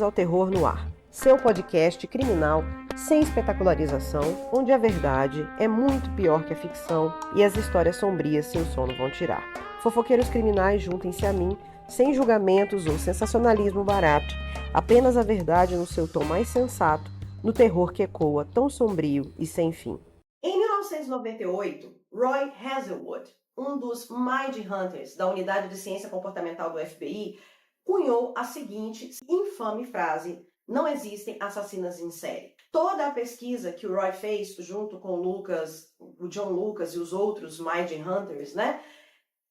ao Terror no Ar, seu podcast criminal sem espetacularização, onde a verdade é muito pior que a ficção e as histórias sombrias seu sono vão tirar. Fofoqueiros criminais, juntem-se a mim, sem julgamentos ou sensacionalismo barato, apenas a verdade no seu tom mais sensato, no terror que ecoa tão sombrio e sem fim. Em 1998, Roy Hazelwood, um dos Mind Hunters da Unidade de Ciência Comportamental do FBI, cunhou a seguinte infame frase: não existem assassinas em série. Toda a pesquisa que o Roy fez junto com o John Lucas e os outros Mind Hunters,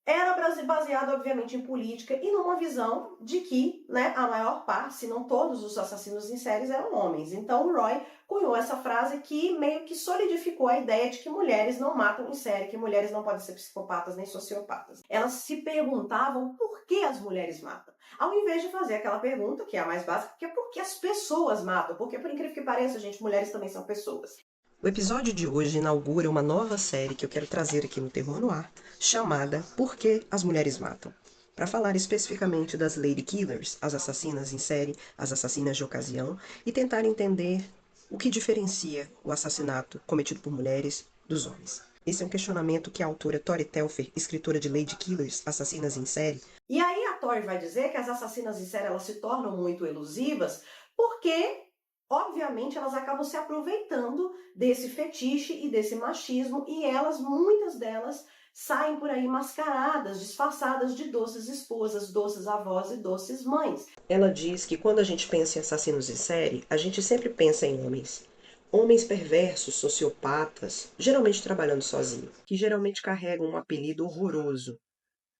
era baseado, obviamente, em política e numa visão de que, a maior parte, se não todos os assassinos em séries eram homens. Então o Roy cunhou essa frase que meio que solidificou a ideia de que mulheres não matam em série, que mulheres não podem ser psicopatas nem sociopatas. Elas se perguntavam por que as mulheres matam, ao invés de fazer aquela pergunta, que é a mais básica, que é por que as pessoas matam. Porque, por incrível que pareça, gente, mulheres também são pessoas. O episódio de hoje inaugura uma nova série que eu quero trazer aqui no Terror no Ar, chamada Por que as Mulheres Matam? Para falar especificamente das Lady Killers, as assassinas em série, as assassinas de ocasião, e tentar entender o que diferencia o assassinato cometido por mulheres dos homens. Esse é um questionamento que a autora Tori Telfer, escritora de Lady Killers, Assassinas em Série. E aí a Tori vai dizer que as assassinas em série elas se tornam muito elusivas porque, obviamente, elas acabam se aproveitando desse fetiche e desse machismo e muitas delas, saem por aí mascaradas, disfarçadas de doces esposas, doces avós e doces mães. Ela diz que quando a gente pensa em assassinos em série, a gente sempre pensa em homens. Homens perversos, sociopatas, geralmente trabalhando sozinho, que geralmente carregam um apelido horroroso,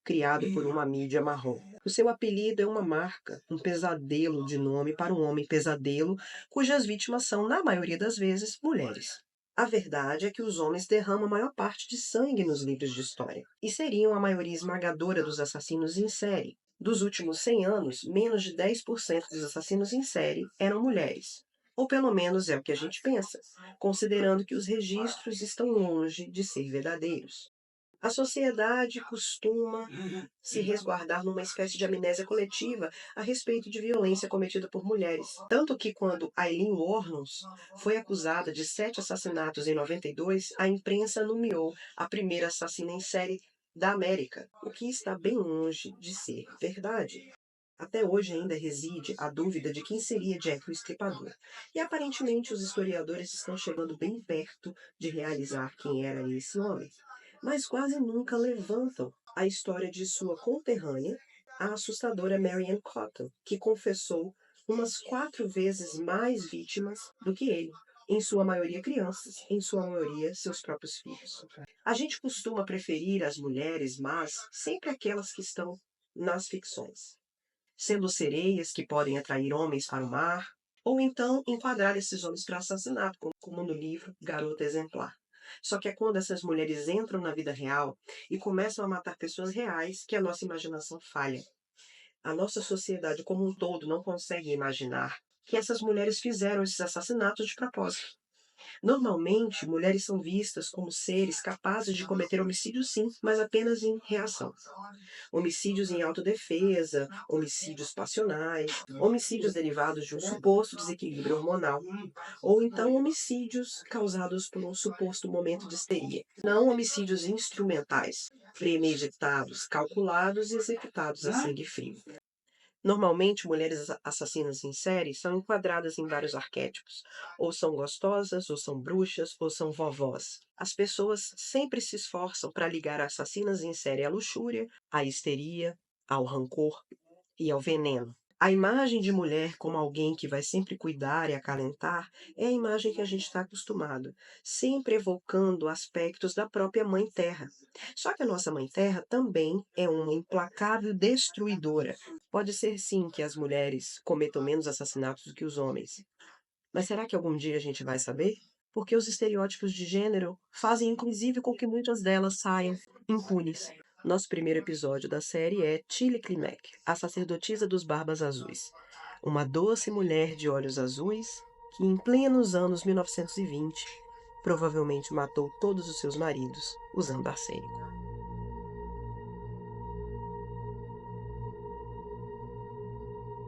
criado por uma mídia marrom. O seu apelido é uma marca, um pesadelo de nome para um homem pesadelo, cujas vítimas são, na maioria das vezes, mulheres. A verdade é que os homens derramam a maior parte de sangue nos livros de história, e seriam a maioria esmagadora dos assassinos em série. Dos últimos 100 anos, menos de 10% dos assassinos em série eram mulheres. Ou pelo menos é o que a gente pensa, considerando que os registros estão longe de ser verdadeiros. A sociedade costuma se resguardar numa espécie de amnésia coletiva a respeito de violência cometida por mulheres. Tanto que quando Aileen Wuornos foi acusada de 7 assassinatos em 92, a imprensa nomeou a primeira assassina em série da América, o que está bem longe de ser verdade. Até hoje ainda reside a dúvida de quem seria Jack o Estripador, e aparentemente os historiadores estão chegando bem perto de realizar quem era esse homem, mas quase nunca levantam a história de sua conterrânea, a assustadora Marianne Cotton, que confessou umas 4 vezes mais vítimas do que ele, em sua maioria crianças, em sua maioria seus próprios filhos. A gente costuma preferir as mulheres, mas sempre aquelas que estão nas ficções, sendo sereias que podem atrair homens para o mar, ou então enquadrar esses homens para assassinato, como no livro Garota Exemplar. Só que é quando essas mulheres entram na vida real e começam a matar pessoas reais que a nossa imaginação falha. A nossa sociedade como um todo não consegue imaginar que essas mulheres fizeram esses assassinatos de propósito. Normalmente, mulheres são vistas como seres capazes de cometer homicídios sim, mas apenas em reação. Homicídios em autodefesa, homicídios passionais, homicídios derivados de um suposto desequilíbrio hormonal, ou então homicídios causados por um suposto momento de histeria. Não homicídios instrumentais, premeditados, calculados e executados a sangue frio. Normalmente, mulheres assassinas em série são enquadradas em vários arquétipos. Ou são gostosas, ou são bruxas, ou são vovós. As pessoas sempre se esforçam para ligar assassinas em série à luxúria, à histeria, ao rancor e ao veneno. A imagem de mulher como alguém que vai sempre cuidar e acalentar é a imagem que a gente está acostumado, sempre evocando aspectos da própria Mãe Terra. Só que a nossa Mãe Terra também é uma implacável destruidora. Pode ser sim que as mulheres cometam menos assassinatos do que os homens. Mas será que algum dia a gente vai saber? Porque os estereótipos de gênero fazem inclusive com que muitas delas saiam impunes. Nosso primeiro episódio da série é Tilly Klimek, a sacerdotisa dos Barbas Azuis. Uma doce mulher de olhos azuis que, em plenos anos 1920, provavelmente matou todos os seus maridos usando arsênico.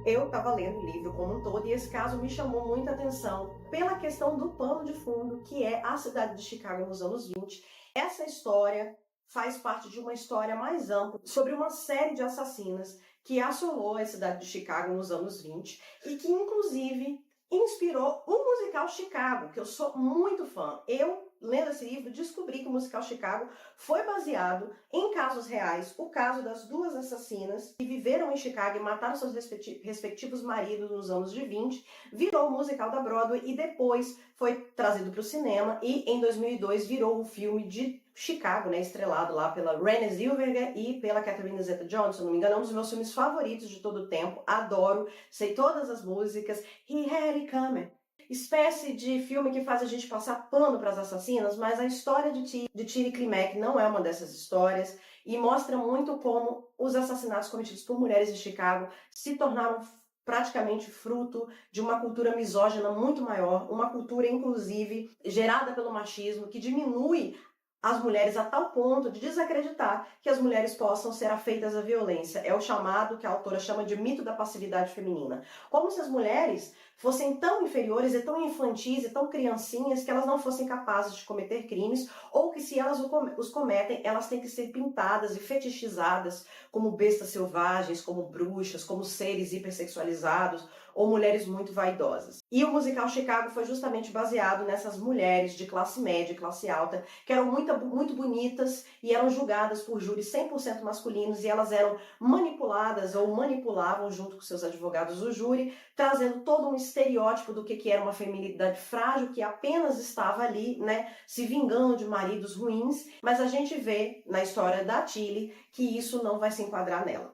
Eu estava lendo o livro como um todo e esse caso me chamou muita atenção pela questão do pano de fundo, que é a cidade de Chicago nos anos 20. Essa história faz parte de uma história mais ampla sobre uma série de assassinas que assolou a cidade de Chicago nos anos 20 e que, inclusive, inspirou o musical Chicago, que eu sou muito fã. Eu, lendo esse livro, descobri que o musical Chicago foi baseado em casos reais. O caso das duas assassinas que viveram em Chicago e mataram seus respectivos maridos nos anos de 20, virou o musical da Broadway e depois foi trazido para o cinema e em 2002 virou o filme de Chicago, né, estrelado lá pela Renée Zellweger e pela Catherine Zeta-Jones, se não me engano, é um dos meus filmes favoritos de todo o tempo, adoro, sei todas as músicas. He had it coming. Espécie de filme que faz a gente passar pano para as assassinas, mas a história de Tilly Klimek não é uma dessas histórias e mostra muito como os assassinatos cometidos por mulheres de Chicago se tornaram praticamente fruto de uma cultura misógina muito maior, uma cultura, inclusive, gerada pelo machismo, que diminui as mulheres a tal ponto de desacreditar que as mulheres possam ser afeitas à violência. É o chamado que a autora chama de mito da passividade feminina. Como se as mulheres fossem tão inferiores e tão infantis e tão criancinhas que elas não fossem capazes de cometer crimes, ou que se elas os cometem, elas têm que ser pintadas e fetichizadas como bestas selvagens, como bruxas, como seres hipersexualizados, ou mulheres muito vaidosas. E o musical Chicago foi justamente baseado nessas mulheres de classe média e classe alta, que eram muito bonitas e eram julgadas por júris 100% masculinos, e elas eram manipuladas ou manipulavam junto com seus advogados o júri, trazendo todo um estereótipo do que era uma feminilidade frágil, que apenas estava ali, né, se vingando de maridos ruins, mas a gente vê na história da Tilly que isso não vai se enquadrar nela.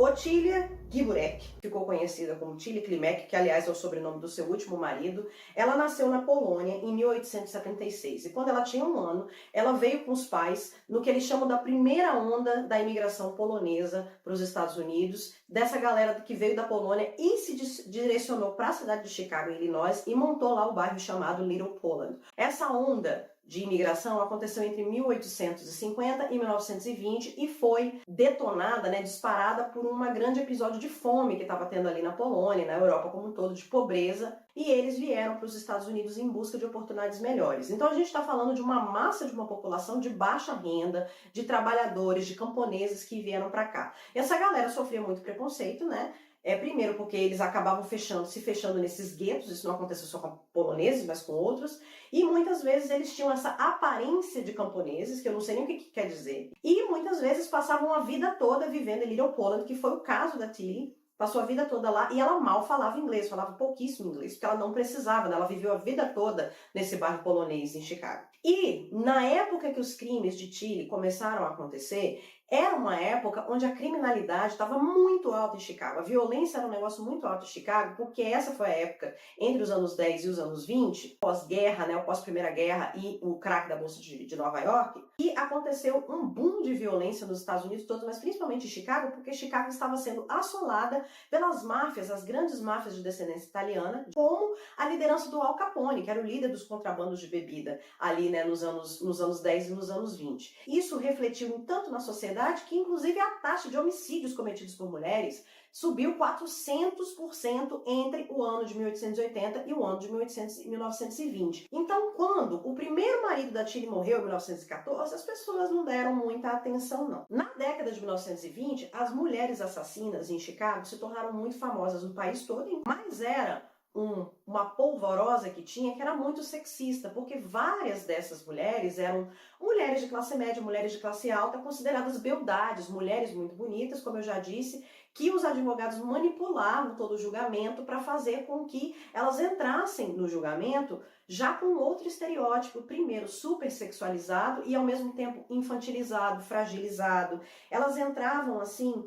Otília Guiburek, ficou conhecida como Tilly Klimek, que aliás é o sobrenome do seu último marido. Ela nasceu na Polônia em 1876 e quando ela tinha 1 ano, ela veio com os pais no que eles chamam da primeira onda da imigração polonesa para os Estados Unidos, dessa galera que veio da Polônia e se direcionou para a cidade de Chicago, Illinois, e montou lá o bairro chamado Little Poland. Essa onda de imigração aconteceu entre 1850 e 1920 e foi detonada, né, disparada por um grande episódio de fome que estava tendo ali na Polônia, na Europa como um todo, de pobreza, e eles vieram para os Estados Unidos em busca de oportunidades melhores. Então a gente está falando de uma massa de uma população de baixa renda, de trabalhadores, de camponeses que vieram para cá. E essa galera sofria muito preconceito, né? Primeiro porque eles acabavam se fechando nesses guetos, isso não aconteceu só com poloneses, mas com outros, e muitas vezes eles tinham essa aparência de camponeses, que eu não sei nem o que quer dizer, e muitas vezes passavam a vida toda vivendo em Little Poland, que foi o caso da Tilly, passou a vida toda lá, e ela mal falava inglês, falava pouquíssimo inglês, porque ela não precisava, né? Ela viveu a vida toda nesse bairro polonês em Chicago. E na época que os crimes de Tilly começaram a acontecer, era uma época onde a criminalidade estava muito alta em Chicago. A violência era um negócio muito alto em Chicago, porque essa foi a época, entre os anos 10 e os anos 20, pós-guerra, né, pós-Primeira Guerra e o crack da Bolsa de Nova York, e aconteceu um boom de violência nos Estados Unidos todos, mas principalmente em Chicago, porque Chicago estava sendo assolada pelas máfias, as grandes máfias de descendência italiana, como a liderança do Al Capone, que era o líder dos contrabandos de bebida ali, né, nos anos 10 e nos anos 20. Isso refletiu tanto na sociedade que, inclusive, a taxa de homicídios cometidos por mulheres subiu 400% entre o ano de 1880 e o ano de 1920. Então, quando o primeiro marido da Tilly morreu em 1914, as pessoas não deram muita atenção, não. Na década de 1920, as mulheres assassinas em Chicago se tornaram muito famosas no país todo, mas era uma polvorosa que tinha que era muito sexista, porque várias dessas mulheres eram mulheres de classe média, mulheres de classe alta, consideradas beldades, mulheres muito bonitas, como eu já disse, que os advogados manipulavam todo o julgamento para fazer com que elas entrassem no julgamento já com outro estereótipo, primeiro super sexualizado e ao mesmo tempo infantilizado, fragilizado. Elas entravam assim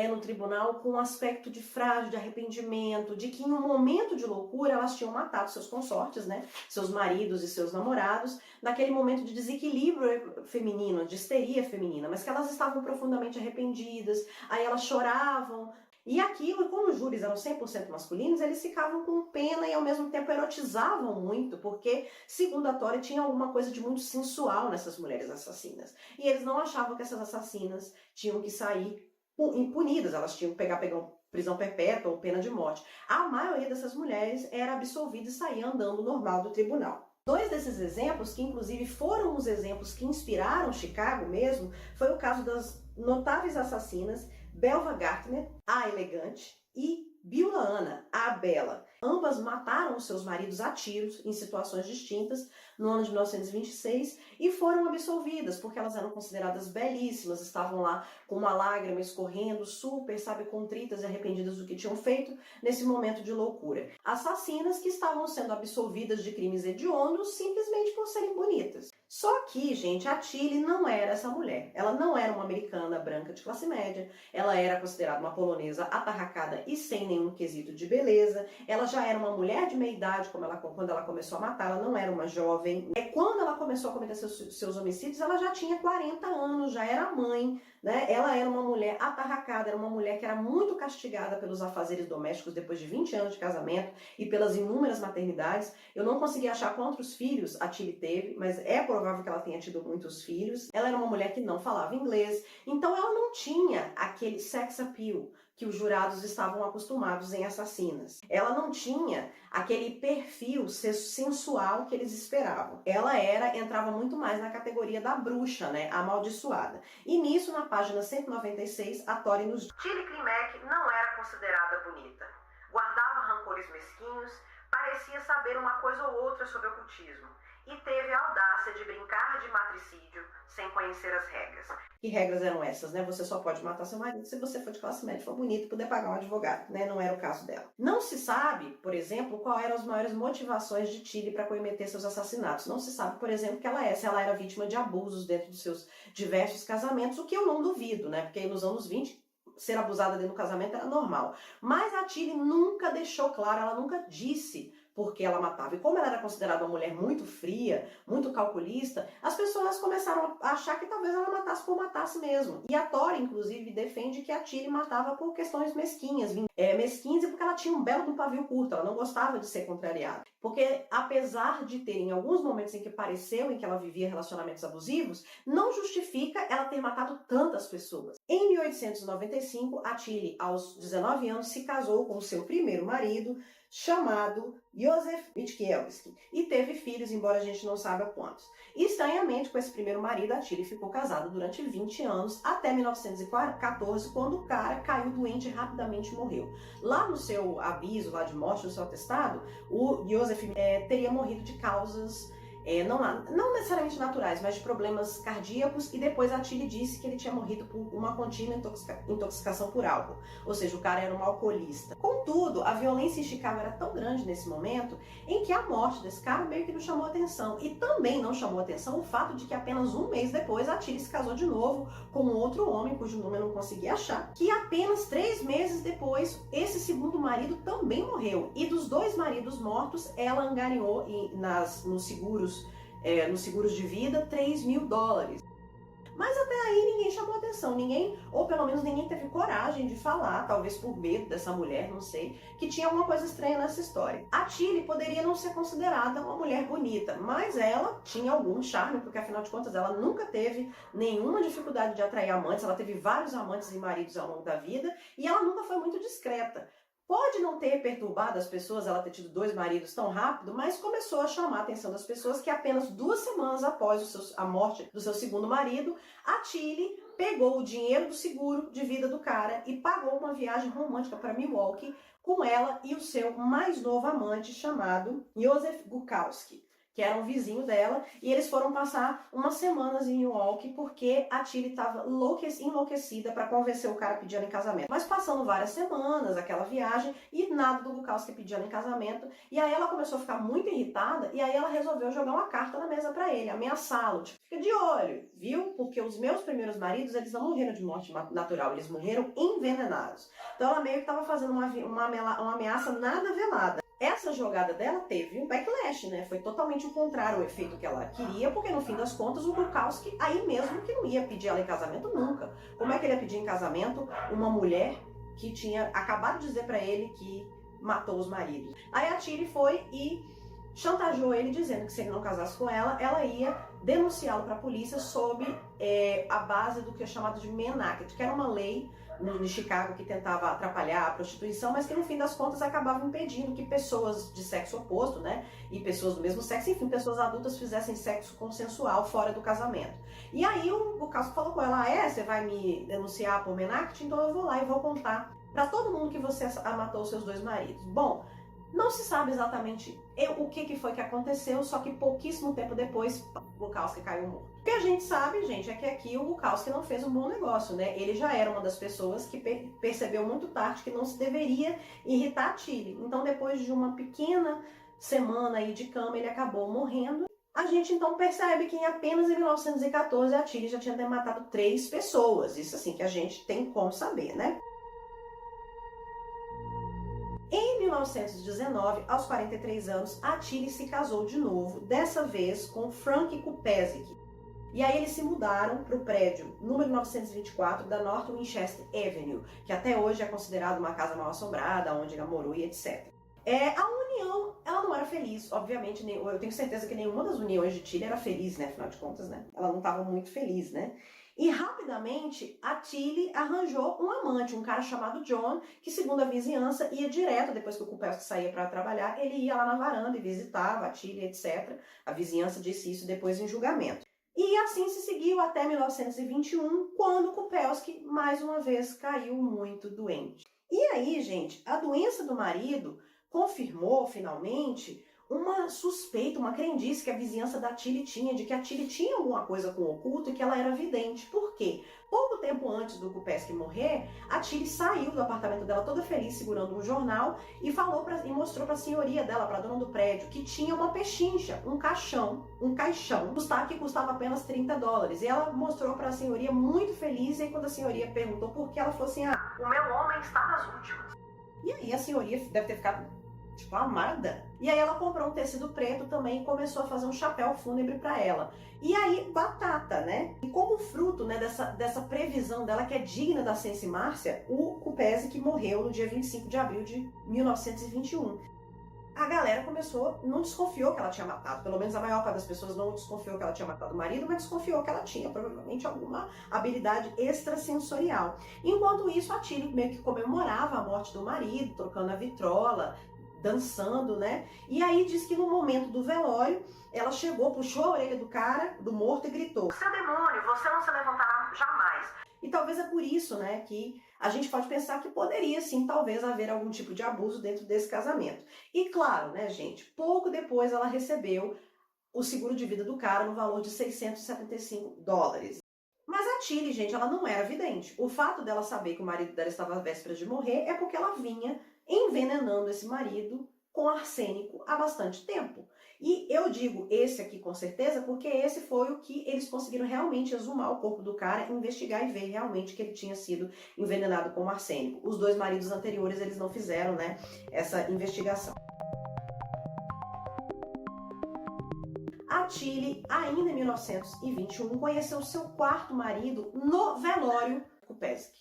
no tribunal com um aspecto de frágil, de arrependimento, de que em um momento de loucura elas tinham matado seus consortes, né, seus maridos e seus namorados, naquele momento de desequilíbrio feminino, de histeria feminina, mas que elas estavam profundamente arrependidas, aí elas choravam. E aquilo, como os júris eram 100% masculinos, eles ficavam com pena e ao mesmo tempo erotizavam muito, porque, segundo a Tori, tinha alguma coisa de muito sensual nessas mulheres assassinas. E eles não achavam que essas assassinas tinham que sair impunidas, elas tinham que pegar prisão perpétua ou pena de morte. A maioria dessas mulheres era absolvida e saía andando normal do tribunal. Dois desses exemplos, que inclusive foram os exemplos que inspiraram Chicago mesmo, foi o caso das notáveis assassinas Belva Gaertner, a elegante, e Beulah Anna, a bela. Ambas mataram seus maridos a tiros em situações distintas no ano de 1926 e foram absolvidas porque elas eram consideradas belíssimas, estavam lá com uma lágrima escorrendo, super, contritas e arrependidas do que tinham feito nesse momento de loucura. Assassinas que estavam sendo absolvidas de crimes hediondos simplesmente por serem bonitas. Só que, gente, a Tilly não era essa mulher. Ela não era uma americana branca de classe média, ela era considerada uma polonesa atarracada e sem nenhum quesito de beleza. Ela já era uma mulher de meia idade quando ela começou a matar, ela não era uma jovem. Quando ela começou a cometer seus homicídios, ela já tinha 40 anos, já era mãe, né? Ela era uma mulher atarracada, era uma mulher que era muito castigada pelos afazeres domésticos depois de 20 anos de casamento e pelas inúmeras maternidades. Eu não consegui achar quantos filhos a Tilly teve, mas é provável que ela tenha tido muitos filhos. Ela era uma mulher que não falava inglês, então ela não tinha aquele sex appeal que os jurados estavam acostumados em assassinas. Ela não tinha aquele perfil sensual que eles esperavam. Ela entrava muito mais na categoria da bruxa, né, amaldiçoada. E nisso, na página 196, a Tori nos diz: Tilly Klimek não era considerada bonita. Guardava rancores mesquinhos, parecia saber uma coisa ou outra sobre ocultismo. E teve a audácia de brincar de matricídio sem conhecer as regras. Que regras eram essas, né? Você só pode matar seu marido se você for de classe média, for bonito e puder pagar um advogado, né? Não era o caso dela. Não se sabe, por exemplo, qual eram as maiores motivações de Tilly para cometer seus assassinatos. Não se sabe, por exemplo, se ela era vítima de abusos dentro dos seus diversos casamentos, o que eu não duvido, né? Porque nos anos 20, ser abusada dentro do casamento era normal. Mas a Tilly nunca deixou claro, ela nunca disse porque ela matava. E como ela era considerada uma mulher muito fria, muito calculista, as pessoas começaram a achar que talvez ela matasse por matasse mesmo. E a Tori, inclusive, defende que a Tilly matava por questões mesquinhas. Mesquinhas e porque ela tinha um belo pavio curto, ela não gostava de ser contrariada. Porque apesar de ter em alguns momentos em que pareceu em que ela vivia relacionamentos abusivos, não justifica ela ter matado tantas pessoas. Em 1895, a Tilly, aos 19 anos, se casou com seu primeiro marido, chamado Józef Mickiewicz, e teve filhos, embora a gente não saiba quantos. E, estranhamente, com esse primeiro marido, a Tilly ficou casada durante 20 anos, até 1914, quando o cara caiu doente e rapidamente morreu. Lá no seu aviso lá de morte, no seu atestado, o Józef teria morrido de causas não necessariamente naturais, mas de problemas cardíacos, e depois a Tilly disse que ele tinha morrido por uma contínua intoxicação por álcool, ou seja, o cara era um alcoolista. Contudo, a violência em Chicago era tão grande nesse momento em que a morte desse cara meio que não chamou atenção, e também não chamou atenção o fato de que apenas um mês depois a Tilly se casou de novo com um outro homem, cujo nome eu não consegui achar, que apenas 3 meses depois esse segundo marido também morreu, e dos 2 maridos mortos ela angariou nos seguros de vida $3.000. Mas até aí ninguém chamou atenção, ou pelo menos ninguém teve coragem de falar, talvez por medo dessa mulher, não sei, que tinha alguma coisa estranha nessa história. A Tilly poderia não ser considerada uma mulher bonita, mas ela tinha algum charme, porque afinal de contas ela nunca teve nenhuma dificuldade de atrair amantes, ela teve vários amantes e maridos ao longo da vida, e ela nunca foi muito discreta. Pode não ter perturbado as pessoas, ela ter tido 2 maridos tão rápido, mas começou a chamar a atenção das pessoas que apenas 2 semanas após a morte do seu segundo marido, a Tilly pegou o dinheiro do seguro de vida do cara e pagou uma viagem romântica para Milwaukee com ela e o seu mais novo amante, chamado Józef Gukowski, que era um vizinho dela, e eles foram passar umas semanas em Milwaukee porque a Tilly estava enlouquecida para convencer o cara a pedir ela em casamento. Mas passando várias semanas, aquela viagem, e nada do Gukowski pedir ela em casamento, e aí ela começou a ficar muito irritada, e aí ela resolveu jogar uma carta na mesa para ele, ameaçá-lo, tipo, fica de olho, viu? Porque os meus primeiros maridos, eles não morreram de morte natural, eles morreram envenenados. Então ela meio que estava fazendo uma ameaça nada velada. Essa jogada dela teve um backlash, né? Foi totalmente o contrário, o efeito que ela queria, porque no fim das contas o Gukowski aí mesmo que não ia pedir ela em casamento nunca. Como é que ele ia pedir em casamento uma mulher que tinha acabado de dizer pra ele que matou os maridos? Aí a Tilly foi e chantageou ele dizendo que se ele não casasse com ela, ela ia denunciá-lo para a polícia sob a base do que é chamado de Menn Act, que era uma lei de Chicago que tentava atrapalhar a prostituição, mas que no fim das contas acabava impedindo que pessoas de sexo oposto, né, e pessoas do mesmo sexo, enfim, pessoas adultas fizessem sexo consensual fora do casamento. E aí o Bukowski falou com ela, você vai me denunciar por menacte? Então eu vou lá e vou contar para todo mundo que você matou seus 2 maridos. Bom, não se sabe exatamente o que foi que aconteceu, só que pouquíssimo tempo depois o Bukowski caiu morto. O que a gente sabe, gente, é que aqui o Bukowski não fez um bom negócio, né? Ele já era uma das pessoas que percebeu muito tarde que não se deveria irritar a Tilly. Então, depois de uma pequena semana aí de cama, ele acabou morrendo. A gente então percebe que em apenas em 1914 a Tilly já tinha matado 3 pessoas. Isso assim que a gente tem como saber, né? Em 1919, aos 43 anos, a Tilly se casou de novo, dessa vez com Frank Kupesic. E aí eles se mudaram para o prédio número 924 da North Winchester Avenue, que até hoje é considerado uma casa mal assombrada, onde ele namorou e etc. A união, ela não era feliz, obviamente, eu tenho certeza que nenhuma das uniões de Tilly era feliz, né, afinal de contas, né? Ela não estava muito feliz, né? E rapidamente a Tilly arranjou um amante, um cara chamado John, que segundo a vizinhança ia direto, depois que o Kupelski saía para trabalhar, ele ia lá na varanda e visitava a Tilly, etc. A vizinhança disse isso depois em julgamento. E assim se seguiu até 1921, quando Kupelski mais uma vez caiu muito doente. E aí, gente, a doença do marido confirmou finalmente uma suspeita, uma crendice que a vizinhança da Tilly tinha, de que a Tilly tinha alguma coisa com o oculto e que ela era vidente. Por quê? Pouco tempo antes do Kupelski morrer, a Tilly saiu do apartamento dela toda feliz, segurando um jornal, e mostrou para a senhoria dela, para a dona do prédio, que tinha uma pechincha, um caixão, que custava apenas $30. E ela mostrou para a senhoria muito feliz, e aí quando a senhoria perguntou por que, ela falou assim, o meu homem está nas últimas. E aí a senhoria deve ter ficado tipo, amada. E aí ela comprou um tecido preto também e começou a fazer um chapéu fúnebre para ela. E aí, batata, né? E como fruto, né, dessa previsão dela, que é digna da Sense Márcia, o Kupesic morreu no dia 25 de abril de 1921. A galera não desconfiou que ela tinha matado, pelo menos a maior parte das pessoas não desconfiou que ela tinha matado o marido, mas desconfiou que ela tinha provavelmente alguma habilidade extrasensorial. Enquanto isso, a Tilly meio que comemorava a morte do marido, tocando a vitrola, dançando, né? E aí diz que no momento do velório, ela chegou, puxou a orelha do cara, do morto, e gritou: "Seu demônio, você não se levantará jamais." E talvez é por isso, né, que a gente pode pensar que poderia sim, talvez, haver algum tipo de abuso dentro desse casamento. E claro, né, gente, pouco depois ela recebeu o seguro de vida do cara no valor de $675. Mas a Tilly, gente, ela não era vidente. O fato dela saber que o marido dela estava às vésperas de morrer é porque ela vinha envenenando esse marido com arsênico há bastante tempo. E eu digo esse aqui com certeza porque esse foi o que eles conseguiram realmente exumar o corpo do cara, investigar e ver realmente que ele tinha sido envenenado com arsênico. Os 2 maridos anteriores, eles não fizeram, né, essa investigação. A Tilly, ainda em 1921, conheceu seu 4º marido no velório Kupesic.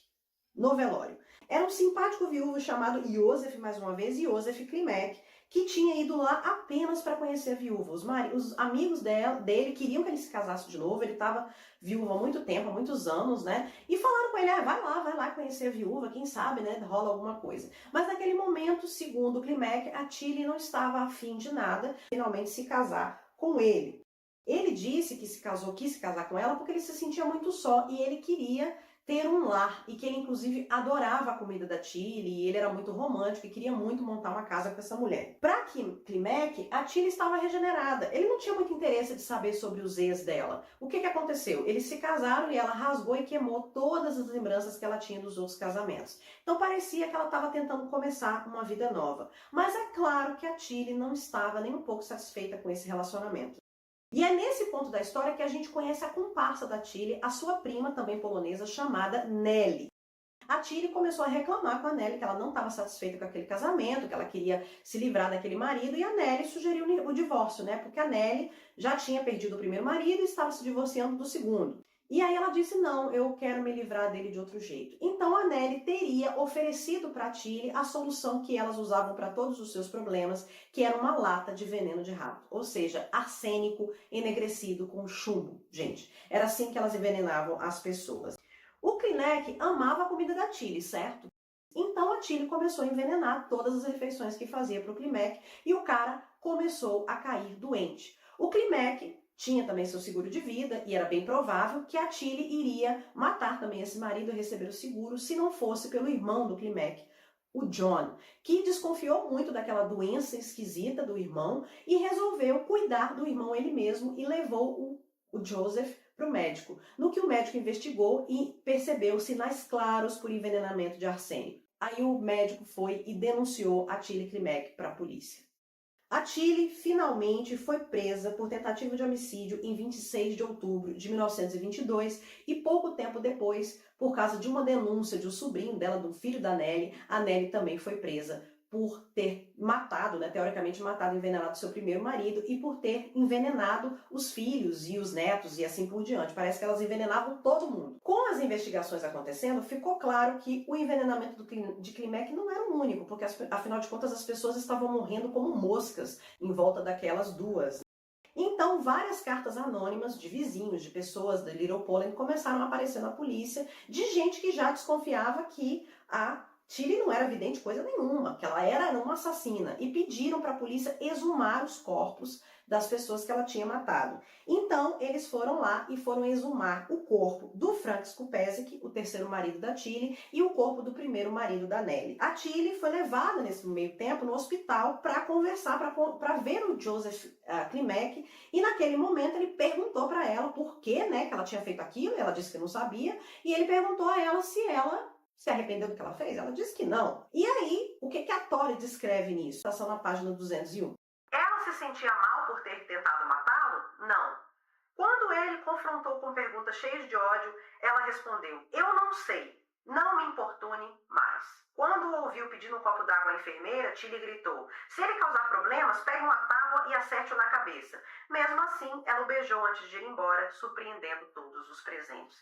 No velório. Era um simpático viúvo chamado Josef, mais uma vez, Josef Klimek, que tinha ido lá apenas para conhecer a viúva. Os amigos dele queriam que ele se casasse de novo, ele estava viúvo há muito tempo, há muitos anos, né? E falaram com ele, vai lá conhecer a viúva, quem sabe, né, rola alguma coisa. Mas naquele momento, segundo Klimek, a Tilly não estava afim de nada, finalmente se casar com ele. Ele disse que quis se casar com ela porque ele se sentia muito só e ele queria ter um lar, e que ele inclusive adorava a comida da Tilly, e ele era muito romântico e queria muito montar uma casa com essa mulher. Para Klimek, a Tilly estava regenerada, ele não tinha muito interesse de saber sobre os ex dela. O que aconteceu? Eles se casaram e ela rasgou e queimou todas as lembranças que ela tinha dos outros casamentos. Então parecia que ela estava tentando começar uma vida nova. Mas é claro que a Tilly não estava nem um pouco satisfeita com esse relacionamento. E é nesse ponto da história que a gente conhece a comparsa da Tilly, a sua prima, também polonesa, chamada Nelly. A Tilly começou a reclamar com a Nelly que ela não estava satisfeita com aquele casamento, que ela queria se livrar daquele marido, e a Nelly sugeriu o divórcio, né? Porque a Nelly já tinha perdido o primeiro marido e estava se divorciando do segundo. E aí ela disse, não, eu quero me livrar dele de outro jeito. Então a Nelly teria oferecido para a Tilly a solução que elas usavam para todos os seus problemas, que era uma lata de veneno de rato. Ou seja, arsênico enegrecido com chumbo, gente. Era assim que elas envenenavam as pessoas. O Klimek amava a comida da Tilly, certo? Então a Tilly começou a envenenar todas as refeições que fazia para o Klimek e o cara começou a cair doente. O Klimek tinha também seu seguro de vida e era bem provável que a Tilly iria matar também esse marido e receber o seguro se não fosse pelo irmão do Klimek, o John, que desconfiou muito daquela doença esquisita do irmão e resolveu cuidar do irmão ele mesmo e levou o Joseph para o médico, no que o médico investigou e percebeu sinais claros por envenenamento de arsênico. Aí o médico foi e denunciou a Tilly Klimek para a polícia. A Tilly finalmente foi presa por tentativa de homicídio em 26 de outubro de 1922 e pouco tempo depois, por causa de uma denúncia de um sobrinho dela, do filho da Nellie, a Nellie também foi presa por ter matado, teoricamente matado e envenenado seu primeiro marido e por ter envenenado os filhos e os netos e assim por diante. Parece que elas envenenavam todo mundo. Com as investigações acontecendo, ficou claro que o envenenamento de Klimek não era o único, porque afinal de contas as pessoas estavam morrendo como moscas em volta daquelas duas. Então, várias cartas anônimas de vizinhos, de pessoas da Little Poland começaram a aparecer na polícia, de gente que já desconfiava que a Tilly não era vidente coisa nenhuma, que ela era uma assassina, e pediram para a polícia exumar os corpos das pessoas que ela tinha matado. Então, eles foram lá e foram exumar o corpo do Frank Skupezek, o terceiro marido da Tilly, e o corpo do primeiro marido da Nellie. A Tilly foi levada nesse meio tempo no hospital para conversar, para ver o Joseph Klimek, e naquele momento ele perguntou para ela por que, que ela tinha feito aquilo, ela disse que não sabia, e ele perguntou a ela se ela se arrependeu do que ela fez? Ela disse que não. E aí, o que a Tori descreve nisso? Está na página 201. Ela se sentia mal por ter tentado matá-lo? Não. Quando ele confrontou com perguntas cheias de ódio, ela respondeu, eu não sei, não me importune mais. Quando ouviu pedindo um copo d'água à enfermeira, Tilly gritou, se ele causar problemas, pegue uma tábua e acerte-o na cabeça. Mesmo assim, ela o beijou antes de ir embora, surpreendendo todos os presentes.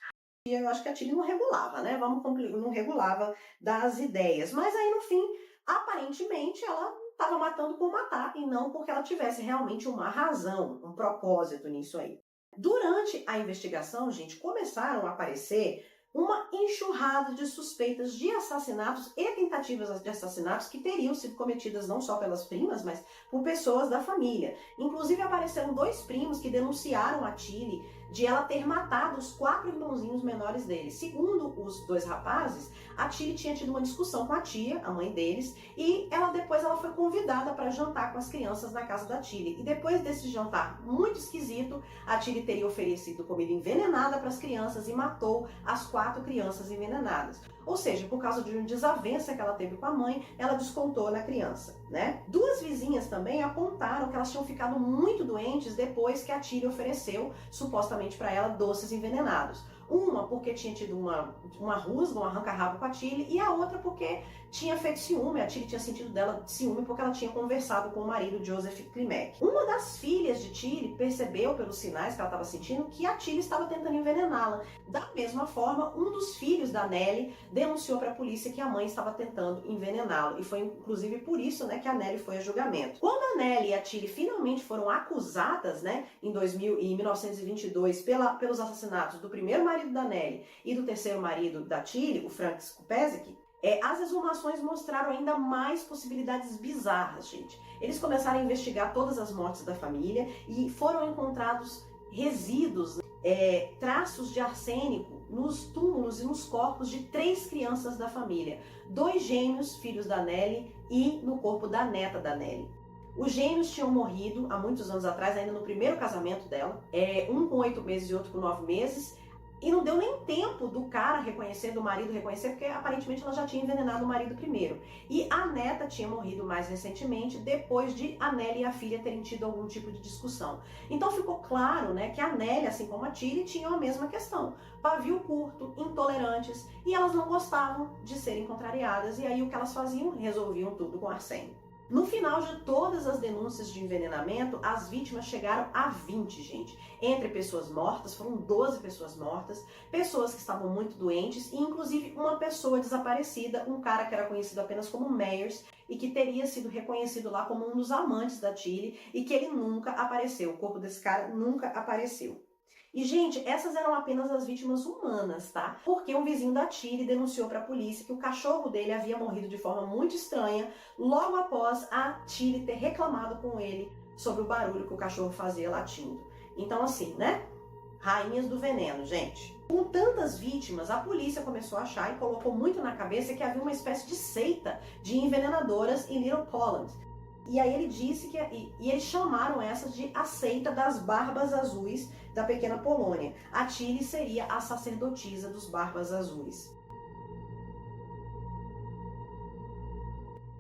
Eu acho que a Tilly não regulava, não regulava das ideias. Mas aí, no fim, aparentemente, ela estava matando por matar e não porque ela tivesse realmente uma razão, um propósito nisso aí. Durante a investigação, gente, começaram a aparecer uma enxurrada de suspeitas de assassinatos e tentativas de assassinatos que teriam sido cometidas não só pelas primas, mas por pessoas da família. Inclusive apareceram 2 primos que denunciaram a Tilly de ela ter matado os 4 irmãozinhos menores deles. Segundo os 2 rapazes, a Tilly tinha tido uma discussão com a tia, a mãe deles, e depois ela foi convidada para jantar com as crianças na casa da Tilly. E depois desse jantar muito esquisito, a Tilly teria oferecido comida envenenada para as crianças e matou as 4 crianças envenenadas. Ou seja, por causa de uma desavença que ela teve com a mãe, ela descontou na criança, 2 vizinhas também apontaram que elas tinham ficado muito doentes depois que a Tilly ofereceu, supostamente para ela, doces envenenados. Uma porque tinha tido uma rusga, um arranca-rabo com a Tilly, e a outra porque tinha feito ciúme. A Tilly tinha sentido dela ciúme porque ela tinha conversado com o marido Joseph Klimek. Uma das filhas de Tilly percebeu pelos sinais que ela estava sentindo que a Tilly estava tentando envenená-la. Da mesma forma, um dos filhos da Nellie denunciou para a polícia que a mãe estava tentando envenená-lo. E foi inclusive por isso que a Nellie foi a julgamento. Quando a Nellie e a Tilly finalmente foram acusadas em 1922 pelos assassinatos do primeiro marido da Nellie e do terceiro marido da Tilly, o Frank Skupezek, as exumações mostraram ainda mais possibilidades bizarras, gente. Eles começaram a investigar todas as mortes da família e foram encontrados resíduos, traços de arsênico nos túmulos e nos corpos de 3 crianças da família. 2 gêmeos, filhos da Nellie, e no corpo da neta da Nellie. Os gêmeos tinham morrido há muitos anos atrás, ainda no primeiro casamento dela, um com 8 meses e outro com 9 meses, e não deu nem tempo do cara reconhecer, do marido reconhecer, porque aparentemente ela já tinha envenenado o marido primeiro. E a neta tinha morrido mais recentemente, depois de a Nellie e a filha terem tido algum tipo de discussão. Então ficou claro que a Nellie, assim como a Tilly, tinham a mesma questão. Pavio curto, intolerantes, e elas não gostavam de serem contrariadas, e aí o que elas faziam? Resolviam tudo com arsênio. No final de todas as denúncias de envenenamento, as vítimas chegaram a 20, gente. Entre pessoas mortas, foram 12 pessoas mortas, pessoas que estavam muito doentes e inclusive uma pessoa desaparecida, um cara que era conhecido apenas como Meyers e que teria sido reconhecido lá como um dos amantes da Tilly e que ele nunca apareceu. O corpo desse cara nunca apareceu. E, gente, essas eram apenas as vítimas humanas, tá? Porque um vizinho da Tilly denunciou para a polícia que o cachorro dele havia morrido de forma muito estranha logo após a Tilly ter reclamado com ele sobre o barulho que o cachorro fazia latindo. Então, assim, né? Rainhas do veneno, gente. Com tantas vítimas, a polícia começou a achar e colocou muito na cabeça que havia uma espécie de seita de envenenadoras em Little Poland. E aí ele disse que e eles chamaram essas de a seita das Barbas Azuis da pequena Polônia. A Tilly seria a sacerdotisa dos Barbas Azuis.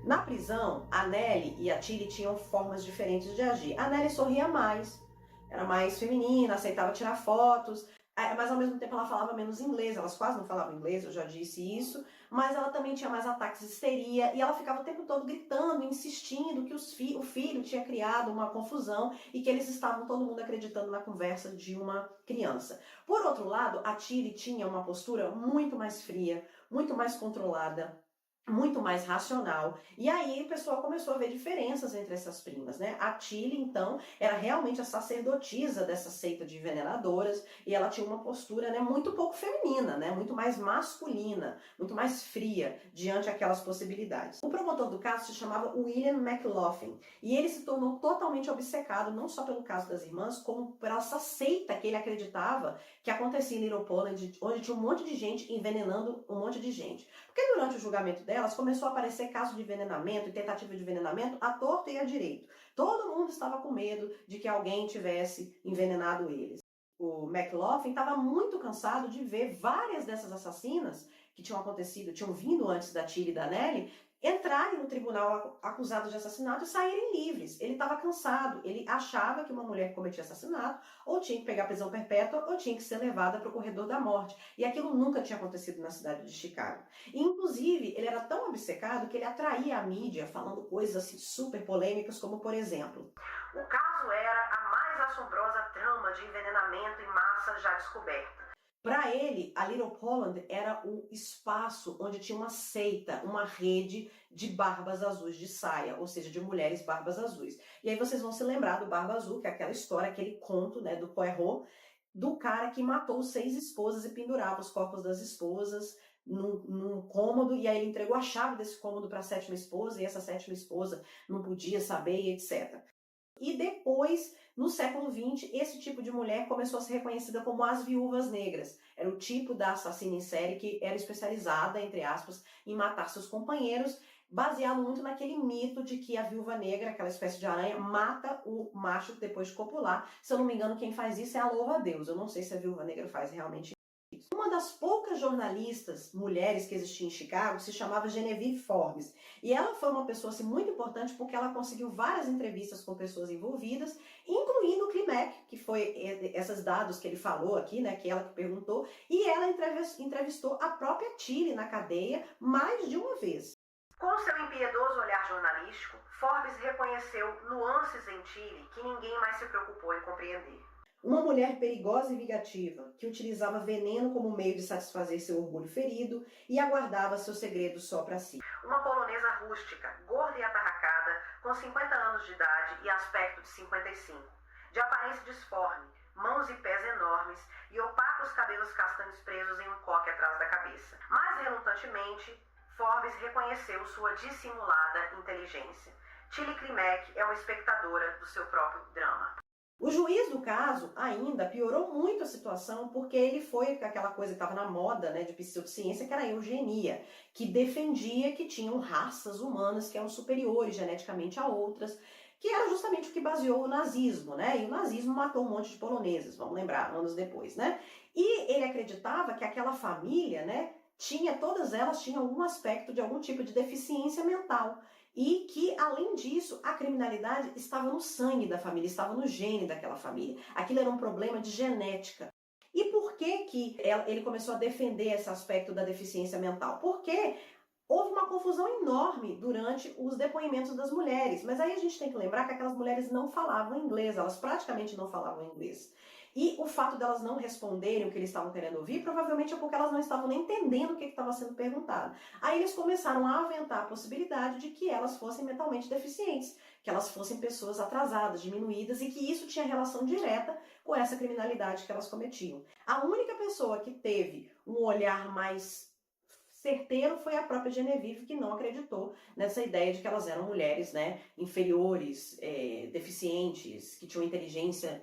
Na prisão, a Nellie e a Tilly tinham formas diferentes de agir. A Nellie sorria mais, era mais feminina, aceitava tirar fotos, mas ao mesmo tempo ela falava menos inglês, elas quase não falavam inglês, eu já disse isso, mas ela também tinha mais ataques de histeria e ela ficava o tempo todo gritando, insistindo que o filho tinha criado uma confusão e que eles estavam todo mundo acreditando na conversa de uma criança. Por outro lado, a Tilly tinha uma postura muito mais fria, muito mais controlada, muito mais racional. E aí o pessoal começou a ver diferenças entre essas primas, né? A Tilly, então, era realmente a sacerdotisa dessa seita de envenenadoras e ela tinha uma postura, né, muito pouco feminina, né? Muito mais masculina, muito mais fria diante aquelas possibilidades. O promotor do caso se chamava William McLaughlin e ele se tornou totalmente obcecado não só pelo caso das irmãs, como por essa seita que ele acreditava que acontecia em Little Poland, onde tinha um monte de gente envenenando um monte de gente. Porque durante o julgamento delas começou a aparecer casos de envenenamento e tentativa de envenenamento à torta e à direito. Todo mundo estava com medo de que alguém tivesse envenenado eles. O McLaughlin estava muito cansado de ver várias dessas assassinas que tinham vindo antes da Tilly e da Nellie, entrarem no tribunal acusados de assassinato e saírem livres. Ele estava cansado, ele achava que uma mulher que cometia assassinato ou tinha que pegar prisão perpétua ou tinha que ser levada para o corredor da morte. E aquilo nunca tinha acontecido na cidade de Chicago. E, inclusive, ele era tão obcecado que ele atraía a mídia falando coisas assim super polêmicas, como, por exemplo, o caso era a mais assombrosa trama de envenenamento em massa já descoberta. Para ele, a Little Poland era o espaço onde tinha uma seita, uma rede de barbas azuis de saia, ou seja, de mulheres barbas azuis. E aí vocês vão se lembrar do Barba Azul, que é aquela história, aquele conto, né, do Poirot, do cara que matou 6 esposas e pendurava os corpos das esposas num cômodo, e aí ele entregou a chave desse cômodo para a 7ª esposa, e essa 7ª esposa não podia saber, e etc. E depois, no século XX, esse tipo de mulher começou a ser reconhecida como as viúvas negras. Era o tipo da assassina em série que era especializada, entre aspas, em matar seus companheiros, baseado muito naquele mito de que a viúva negra, aquela espécie de aranha, mata o macho depois de copular. Se eu não me engano, quem faz isso é a louva-a-Deus. Eu não sei se a viúva negra faz realmente isso. Uma das poucas jornalistas mulheres que existia em Chicago se chamava Genevieve Forbes. E ela foi uma pessoa assim, muito importante porque ela conseguiu várias entrevistas com pessoas envolvidas, incluindo o Klimek, que foi esses dados que ele falou aqui, né, que ela que perguntou, e ela entrevistou a própria Tilly na cadeia mais de uma vez. Com seu impiedoso olhar jornalístico, Forbes reconheceu nuances em Tilly que ninguém mais se preocupou em compreender. Uma mulher perigosa e vingativa, que utilizava veneno como meio de satisfazer seu orgulho ferido e aguardava seus segredos só para si. Uma polonesa rústica, gorda e atarracada, com 50 anos de idade e aspecto de 55. De aparência disforme, mãos e pés enormes e opacos cabelos castanhos presos em um coque atrás da cabeça. Mas, relutantemente, Forbes reconheceu sua dissimulada inteligência. Tilly Klimek é uma espectadora do seu próprio drama. O juiz do caso ainda piorou muito a situação porque ele foi com aquela coisa que estava na moda, né, de pseudociência, que era a eugenia, que defendia que tinham raças humanas que eram superiores geneticamente a outras, que era justamente o que baseou o nazismo, né? E o nazismo matou um monte de poloneses, vamos lembrar, anos depois, né? E ele acreditava que aquela família, né, todas elas tinham algum aspecto de algum tipo de deficiência mental. E que, além disso, a criminalidade estava no sangue da família, estava no gene daquela família. Aquilo era um problema de genética. E por que ele começou a defender esse aspecto da deficiência mental? Porque houve uma confusão enorme durante os depoimentos das mulheres. Mas aí a gente tem que lembrar que aquelas mulheres não falavam inglês, elas praticamente não falavam inglês. E o fato delas não responderem o que eles estavam querendo ouvir, provavelmente é porque elas não estavam nem entendendo o que estava sendo perguntado. Aí eles começaram a aventar a possibilidade de que elas fossem mentalmente deficientes, que elas fossem pessoas atrasadas, diminuídas, e que isso tinha relação direta com essa criminalidade que elas cometiam. A única pessoa que teve um olhar mais certeiro foi a própria Genevieve, que não acreditou nessa ideia de que elas eram mulheres, né, inferiores, deficientes, que tinham inteligência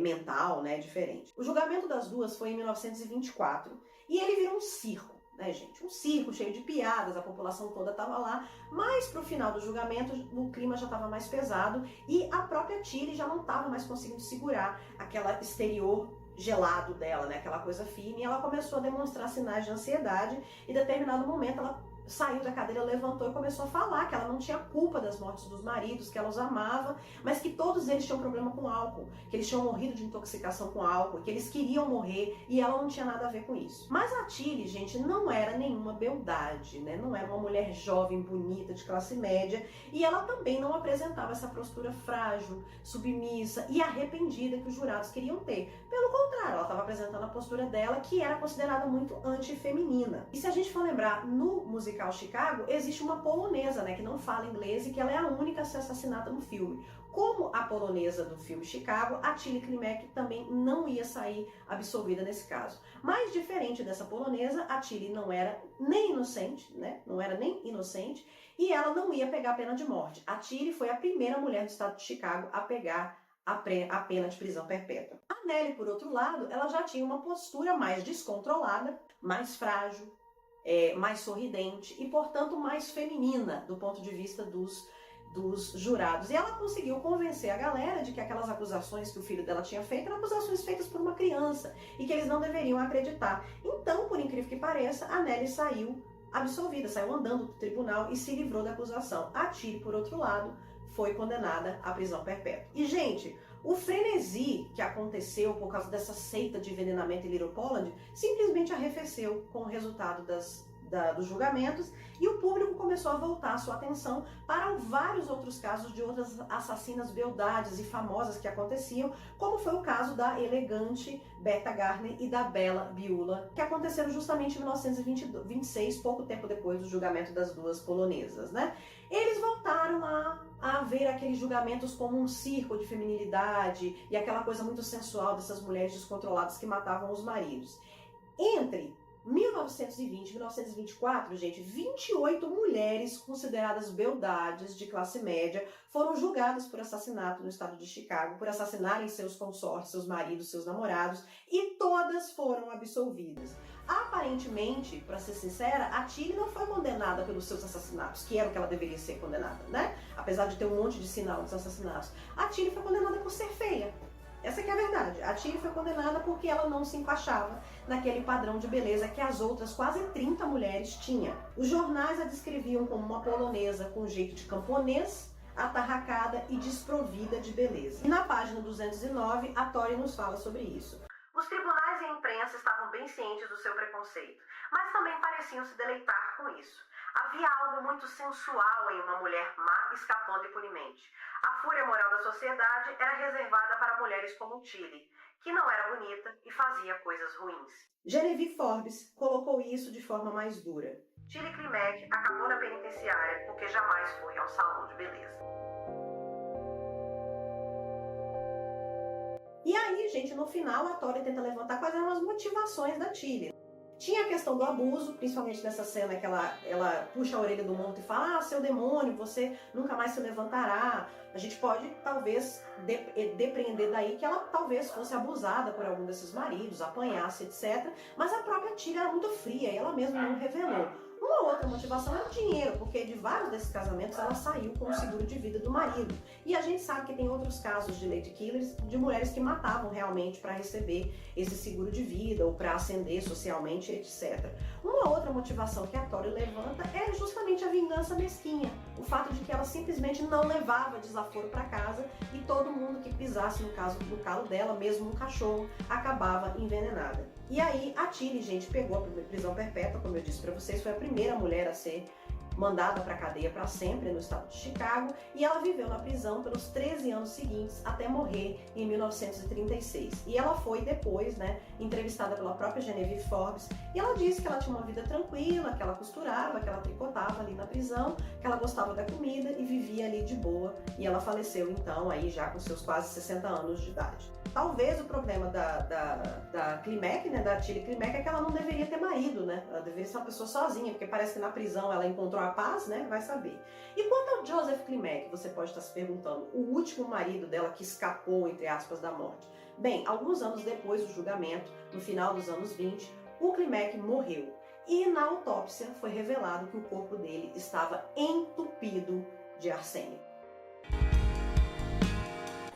mental, né, diferente. O julgamento das duas foi em 1924 e ele virou um circo, né, gente? Um circo cheio de piadas, a população toda estava lá, mas pro final do julgamento o clima já estava mais pesado e a própria Tilly já não estava mais conseguindo segurar aquela exterior gelado dela, né, aquela coisa firme, e ela começou a demonstrar sinais de ansiedade e em determinado momento ela saiu da cadeira, levantou e começou a falar que ela não tinha culpa das mortes dos maridos, que ela os amava, mas que todos eles tinham problema com álcool, que eles tinham morrido de intoxicação com álcool, que eles queriam morrer e ela não tinha nada a ver com isso. Mas a Tilly, gente, não era nenhuma beldade, né? Não era uma mulher jovem, bonita, de classe média, e ela também não apresentava essa postura frágil, submissa e arrependida que os jurados queriam ter. Pelo contrário, ela estava apresentando a postura dela, que era considerada muito antifeminina. E se a gente for lembrar, no musical Chicago, existe uma polonesa, né, que não fala inglês e que ela é a única a ser assassinada no filme. Como a polonesa do filme Chicago, a Tilly Klimek também não ia sair absolvida nesse caso. Mas diferente dessa polonesa, a Tilly não era nem inocente, né, não era nem inocente, e ela não ia pegar a pena de morte. A Tilly foi a primeira mulher do estado de Chicago a pegar a pena de prisão perpétua. A Nellie, por outro lado, ela já tinha uma postura mais descontrolada, mais frágil, mais sorridente e, portanto, mais feminina do ponto de vista dos jurados. E ela conseguiu convencer a galera de que aquelas acusações que o filho dela tinha feito eram acusações feitas por uma criança e que eles não deveriam acreditar. Então, por incrível que pareça, a Nellie saiu absolvida, saiu andando do tribunal e se livrou da acusação. A Tilly, por outro lado, foi condenada à prisão perpétua. E, gente, o frenesi que aconteceu por causa dessa seita de envenenamento em Little Poland simplesmente arrefeceu com o resultado dos julgamentos e o público começou a voltar a sua atenção para vários outros casos de outras assassinas beldades e famosas que aconteciam, como foi o caso da elegante Berta Garner e da bela Biula, que aconteceram justamente em 1926, pouco tempo depois do julgamento das duas polonesas, né? Eles voltaram a ver aqueles julgamentos como um circo de feminilidade e aquela coisa muito sensual dessas mulheres descontroladas que matavam os maridos. Entre 1920 e 1924, gente, 28 mulheres consideradas beldades de classe média foram julgadas por assassinato no estado de Chicago, por assassinarem seus consortes, seus maridos, seus namorados, e todas foram absolvidas. Aparentemente, para ser sincera, a Tilly não foi condenada pelos seus assassinatos, que era o que ela deveria ser condenada, né? Apesar de ter um monte de sinal dos assassinatos. A Tilly foi condenada por ser feia. Essa que é a verdade. A Tilly foi condenada porque ela não se encaixava naquele padrão de beleza que as outras quase 30 mulheres tinham. Os jornais a descreviam como uma polonesa com jeito de camponês, atarracada e desprovida de beleza. E na página 209, a Tori nos fala sobre isso. Os tribunais e a imprensa estavam bem cientes do seu preconceito, mas também pareciam se deleitar com isso. Havia algo muito sensual em uma mulher má escapando impunemente. A fúria moral da sociedade era reservada para mulheres como Tilly, que não era bonita e fazia coisas ruins. Genevieve Forbes colocou isso de forma mais dura. Tilly Klimek acabou na penitenciária porque jamais foi ao salão de beleza. E aí, gente, no final a Tori tenta levantar quais eram as motivações da Tilly. Tinha a questão do abuso, principalmente nessa cena que ela puxa a orelha do monstro e fala: ah, seu demônio, você nunca mais se levantará. A gente pode, talvez, depreender daí que ela talvez fosse abusada por algum desses maridos, apanhasse, etc. Mas a própria Tilly era muito fria e ela mesma não revelou. Uma outra motivação é o dinheiro, porque de vários desses casamentos ela saiu com o seguro de vida do marido. E a gente sabe que tem outros casos de lady killers, de mulheres que matavam realmente para receber esse seguro de vida ou para ascender socialmente, etc. Uma outra motivação que a Tori levanta é justamente a vingança mesquinha. O fato de que ela simplesmente não levava desaforo para casa e todo mundo que pisasse no calo dela, mesmo um cachorro, acabava envenenada. E aí a Tilly, gente, pegou a prisão perpétua, como eu disse para vocês, foi a primeira mulher a ser mandada para a cadeia para sempre no estado de Chicago, e ela viveu na prisão pelos 13 anos seguintes até morrer em 1936. E ela foi depois, entrevistada pela própria Genevieve Forbes, e ela disse que ela tinha uma vida tranquila, que ela costurava, que ela tricotava ali na prisão, que ela gostava da comida e vivia ali de boa, e ela faleceu então aí já com seus quase 60 anos de idade. Talvez o problema da Klimek, da Tilly Klimek, é que ela não deveria ter marido, ela deveria ser uma pessoa sozinha, porque parece que na prisão ela encontrou a paz, vai saber. E quanto ao Joseph Klimek, você pode estar se perguntando, o último marido dela que escapou, entre aspas, da morte. Bem, alguns anos depois do julgamento, no final dos anos 20, o Klimek morreu. E na autópsia foi revelado que o corpo dele estava entupido de arsênico.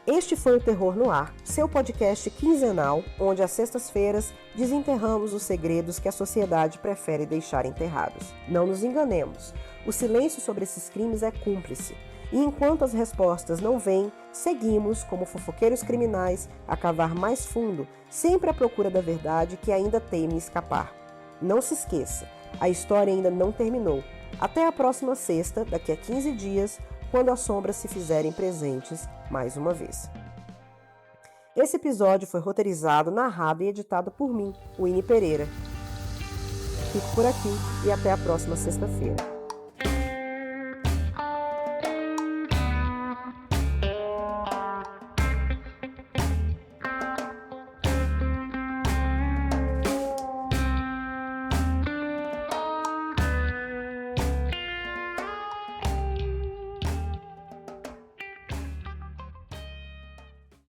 Este foi o Terror no Ar, seu podcast quinzenal, onde às sextas-feiras desenterramos os segredos que a sociedade prefere deixar enterrados. Não nos enganemos, o silêncio sobre esses crimes é cúmplice. E enquanto as respostas não vêm, seguimos, como fofoqueiros criminais, a cavar mais fundo, sempre à procura da verdade que ainda teme escapar. Não se esqueça, a história ainda não terminou. Até a próxima sexta, daqui a 15 dias, quando as sombras se fizerem presentes mais uma vez. Esse episódio foi roteirizado, narrado e editado por mim, Winnie Pereira. Fico por aqui e até a próxima sexta-feira.